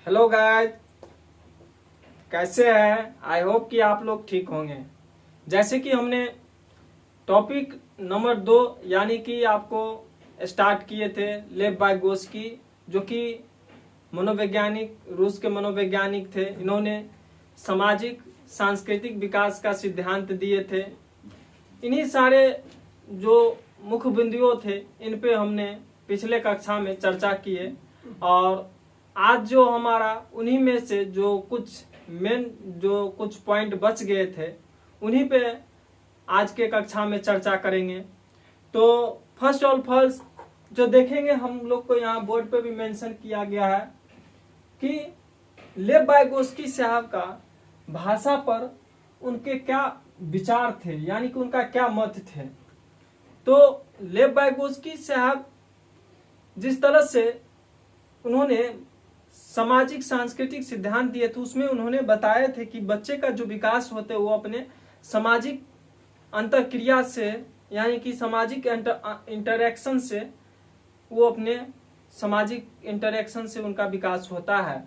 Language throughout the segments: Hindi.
हेलो गाइस, कैसे हैं? आई होप कि आप लोग ठीक होंगे। जैसे कि हमने टॉपिक नंबर 2 यानी कि आपको स्टार्ट किए थे लेव वाइगोत्स्की, जो कि मनोवैज्ञानिक, रूस के मनोवैज्ञानिक थे। इन्होंने सामाजिक सांस्कृतिक विकास का सिद्धांत दिए थे। इन्हीं सारे जो मुख्य बिंदुओं थे इन पे हमने पिछले कक्षा में चर्चा किए, और आज जो हमारा उन्हीं में से जो कुछ पॉइंट बच गए थे उन्हीं पे आज के कक्षा में चर्चा करेंगे। तो फर्स्ट ऑफ ऑल जो देखेंगे, हम लोग को यहाँ बोर्ड पे भी मेंशन किया गया है कि लेव वाइगोत्स्की साहब का भाषा पर उनके क्या विचार थे, यानी कि उनका क्या मत थे। तो लेव वाइगोत्स्की साहब जिस तरह से उन्होंने सामाजिक सांस्कृतिक सिद्धांत दिए थे, उसमें उन्होंने बताए थे कि बच्चे का जो विकास होता है वो अपने सामाजिक अंतरक्रिया से, यानी कि सामाजिक इंटरेक्शन से, वो अपने सामाजिक इंटरेक्शन से उनका विकास होता है।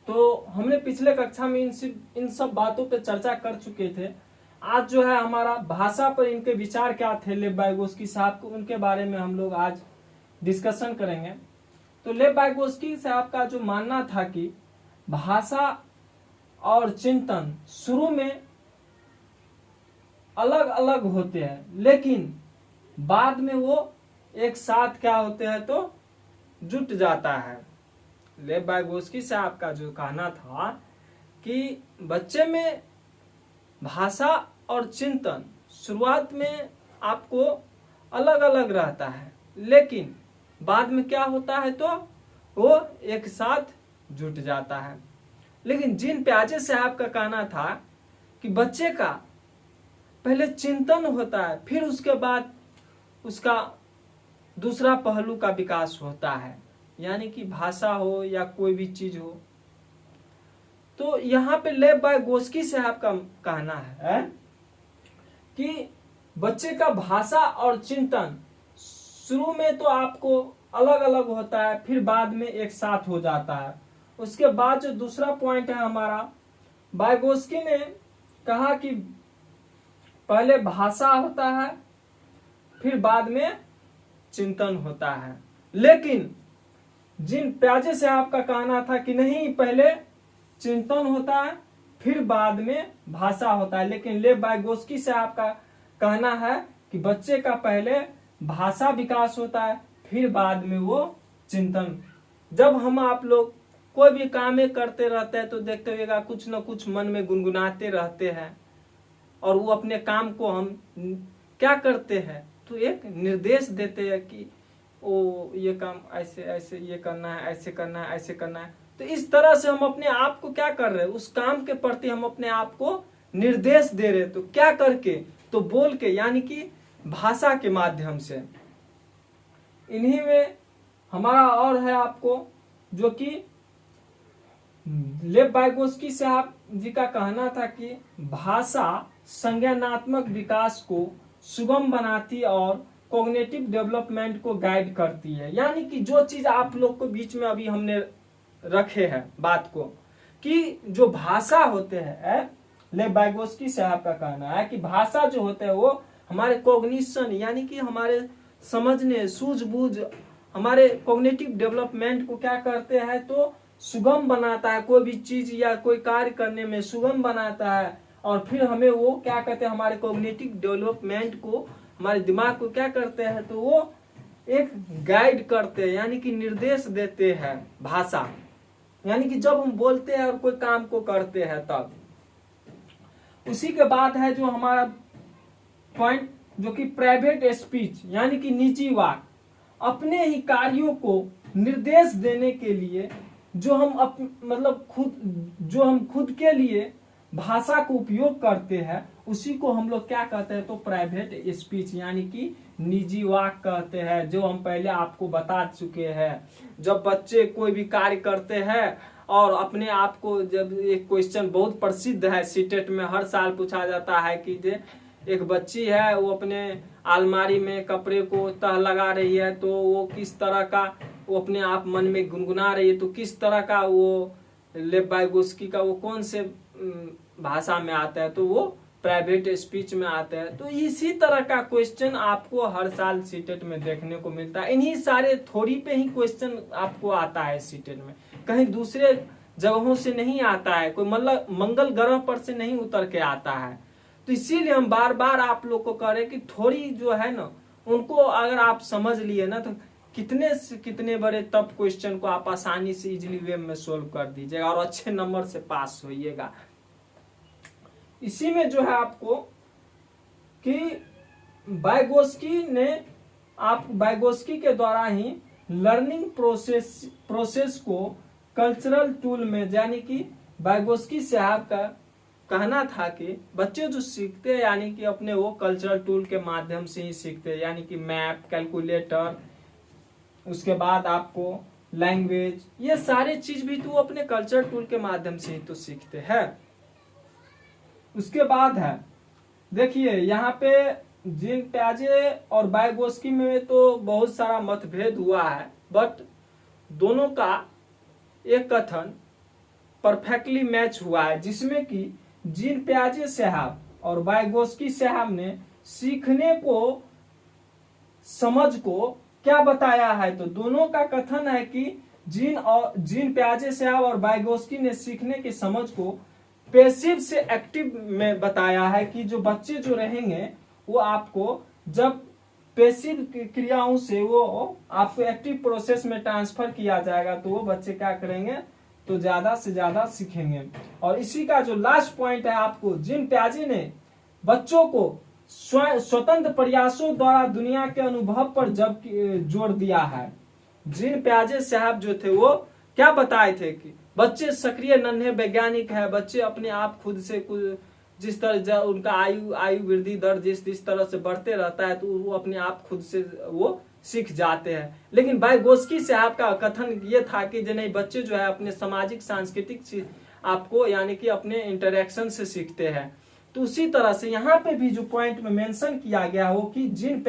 तो हमने पिछले कक्षा में इन सब बातों पर चर्चा कर चुके थे। आज जो है हमारा भाषा पर इनके विचार क्या थे लेव वाइगोत्स्की साहब को, उनके बारे में हम लोग आज डिस्कशन करेंगे। तो लेव वाइगोत्स्की साहब का जो मानना था कि भाषा और चिंतन शुरू में अलग अलग होते हैं, लेकिन बाद में वो एक साथ क्या होते हैं तो जुट जाता है। लेव वाइगोत्स्की साहब का जो कहना था कि बच्चे में भाषा और चिंतन शुरुआत में आपको अलग अलग रहता है, लेकिन बाद में क्या होता है तो वो एक साथ जुट जाता है। लेकिन जीन पियाजे साहब का कहना था कि बच्चे का पहले चिंतन होता है, फिर उसके बाद उसका दूसरा पहलू का विकास होता है, यानी कि भाषा हो या कोई भी चीज हो। तो यहाँ पे लेव वाइगोत्स्की साहब का कहना है कि बच्चे का भाषा और चिंतन शुरू में तो आपको अलग अलग होता है, फिर बाद में एक साथ हो जाता है। उसके बाद जो दूसरा पॉइंट है हमारा, वाइगोत्स्की ने कहा कि पहले भाषा होता है, फिर बाद में चिंतन होता है। लेकिन जीन पियाजे साहब का कहना था कि नहीं, पहले चिंतन होता है फिर बाद में भाषा होता है। लेकिन लेव वाइगोत्स्की साहब का कहना है कि बच्चे का पहले भाषा विकास होता है, फिर बाद में वो चिंतन। जब हम आप लोग कोई भी काम करते रहते हैं तो देखते हुएगा कुछ न कुछ मन में गुनगुनाते रहते हैं, और वो अपने काम को हम क्या करते हैं तो एक निर्देश देते हैं कि ओ ये काम ऐसे ऐसे ये करना है, ऐसे करना है, ऐसे करना है। तो इस तरह से हम अपने आप को क्या कर रहे हैं, उस काम के प्रति हम अपने आप को निर्देश दे रहे हैं। तो क्या करके, तो बोल के, यानी कि भाषा के माध्यम से। इन्हीं में हमारा और है आपको, जो कि लेव वाइगोत्स्की साहब जी का कहना था कि भाषा संज्ञानात्मक विकास को सुगम बनाती और कॉग्निटिव डेवलपमेंट को गाइड करती है। यानी कि जो चीज आप लोग को बीच में अभी हमने रखे हैं बात को, कि जो भाषा होते हैं, लेव वाइगोत्स्की साहब का कहना है कि भाषा जो होते हैं वो हमारे कॉग्निशन, यानी कि हमारे समझने, सूझबूझ, हमारे कॉग्निटिव डेवलपमेंट को क्या करते हैं तो सुगम बनाता है। कोई भी चीज या कोई कार्य करने में सुगम बनाता है, और फिर हमें वो क्या कहते हैं, हमारे कॉग्निटिव डेवलपमेंट को, हमारे दिमाग को क्या करते हैं तो वो एक गाइड करते हैं, यानी कि निर्देश देते हैं। भाषा यानी कि जब हम बोलते हैं और कोई काम को करते हैं तब। उसी के बाद है जो हमारा पॉइंट, जो कि प्राइवेट स्पीच, यानी कि निजी वाक, अपने ही कार्यों को निर्देश देने के लिए जो हम खुद के लिए भाषा को उपयोग करते हैं, उसी को हम लोग क्या कहते हैं तो प्राइवेट स्पीच, यानी कि निजी वाक कहते हैं। जो हम पहले आपको बता चुके हैं, जब बच्चे कोई भी कार्य करते हैं और अपने आप को, जब एक क्वेश्चन बहुत प्रसिद्ध है, सीटेट में हर साल पूछा जाता है कि एक बच्ची है, वो अपने अलमारी में कपड़े को तह लगा रही है, तो वो किस तरह का वो अपने आप मन में गुनगुना रही है, तो किस तरह का वो लेव वाइगोस्की का वो कौन से भाषा में आता है, तो वो प्राइवेट स्पीच में आता है। तो इसी तरह का क्वेश्चन आपको हर साल सीटेट में देखने को मिलता है। इन्हीं सारे थ्योरी पे ही क्वेश्चन आपको आता है सीटेट में, कहीं दूसरे जगहों से नहीं आता है, कोई मतलब मंगल ग्रह पर से नहीं उतर के आता है। तो इसीलिए हम बार बार आप लोग को कह रहे कि थ्योरी जो है ना, उनको अगर आप समझ लिए ना, तो कितने से कितने बड़े टफ क्वेश्चन को आप आसानी से इजीली वे में सोल्व कर दीजिएगा और अच्छे नंबर से पास होइएगा। इसी में जो है आपको कि वाइगोस्की के द्वारा ही लर्निंग प्रोसेस को कल्चरल टूल में, यानी कि वाइगोस्की साहब का कहना था कि बच्चे जो सीखते हैं यानी कि अपने वो कल्चरल टूल के माध्यम से ही सीखते हैं, यानी कि मैप, कैलकुलेटर, उसके बाद आपको लैंग्वेज, ये सारे चीज भी तो अपने कल्चरल टूल के माध्यम से ही तो सीखते हैं। उसके बाद है देखिए यहाँ पे जीन प्याजे और वाइगोस्की में तो बहुत सारा मतभेद हुआ है, बट दोनों का एक कथन परफेक्टली मैच हुआ है, जिसमें कि जीन प्याजे साहब और वाइगोस्की साहब ने सीखने को, समझ को क्या बताया है। तो दोनों का कथन है कि जीन प्याजे साहब और वाइगोस्की ने सीखने की समझ को पैसिव से एक्टिव में बताया है, कि जो बच्चे जो रहेंगे वो आपको जब पैसिव क्रियाओं से वो आपको एक्टिव प्रोसेस में ट्रांसफर किया जाएगा, तो वो बच्चे क्या करेंगे, तो ज्यादा से ज्यादा सीखेंगे। और इसी का जो लास्ट पॉइंट है, आपको जीन प्याजे ने बच्चों को स्वतंत्र प्रयासों द्वारा दुनिया के अनुभव पर जब जोर दिया है। जीन प्याजे साहब जो थे वो क्या बताए थे कि बच्चे सक्रिय नन्हे वैज्ञानिक है, बच्चे अपने आप खुद से कुछ जिस तरह उनका आयु वृद्धि दर जिस तरह से बढ़ते रहता है, तो वो अपने आप खुद से वो सीख जाते हैं। लेकिन वाइगोस्की साहब का कथन ये था कि जो नहीं, बच्चे जो है अपने सामाजिक सांस्कृतिक आपको यानी कि अपने इंटरेक्शन से सीखते हैं। तो उसी तरह से यहाँ पे भी जो पॉइंट में मेंशन किया गया हो कि जीन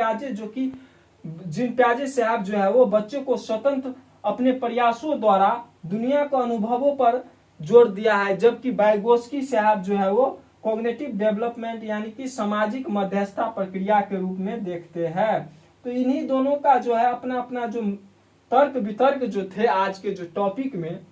प्याजे साहब जो है वो बच्चे को स्वतंत्र अपने प्रयासों द्वारा दुनिया के अनुभवों पर जोर दिया है, जबकि वाइगोस्की साहब जो है वो कॉग्निटिव डेवलपमेंट यानी कि सामाजिक मध्यस्थता प्रक्रिया के रूप में देखते हैं। तो इन्हीं दोनों का जो है अपना अपना जो तर्क वितर्क जो थे आज के जो टॉपिक में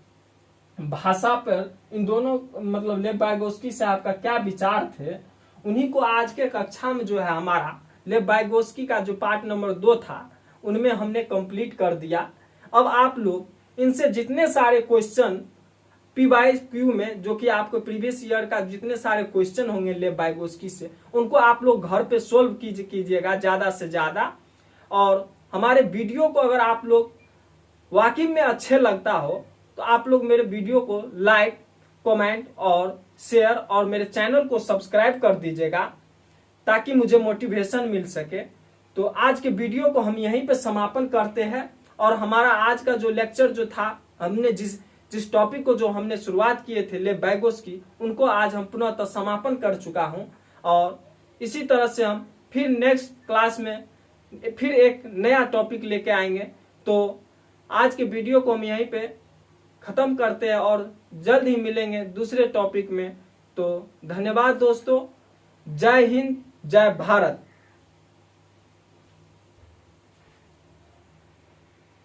भाषा पर, इन दोनों मतलब लेव वाइगोस्की साहब का क्या विचार थे, उन्हीं को आज के कक्षा में जो है हमारा लेव वाइगोस्की का जो पार्ट नंबर 2 था उनमें हमने कंप्लीट कर दिया। अब आप लोग इनसे जितने सारे क्वेश्चन PYQ में, जो कि आपको प्रीवियस ईयर का जितने सारे क्वेश्चन होंगे लेव वाइगोस्की से, उनको आप लोग घर पे सोल्व कीजिएगा ज्यादा से ज्यादा। और हमारे वीडियो को अगर आप लोग वाकई में अच्छे लगता हो तो आप लोग मेरे वीडियो को लाइक, कमेंट और शेयर और मेरे चैनल को सब्सक्राइब कर दीजिएगा, ताकि मुझे मोटिवेशन मिल सके। तो आज के वीडियो को हम यहीं पे समापन करते हैं, और हमारा आज का जो लेक्चर जो था, हमने जिस टॉपिक को जो हमने शुरुआत किए थे लेव वाइगोस्की, उनको आज हम पुनः समापन कर चुका हूं। और इसी तरह से हम फिर नेक्स्ट क्लास में फिर एक नया टॉपिक लेके आएंगे। तो आज के वीडियो को हम यहीं पे खत्म करते हैं और जल्द ही मिलेंगे दूसरे टॉपिक में। तो धन्यवाद दोस्तों, जय हिंद, जय भारत।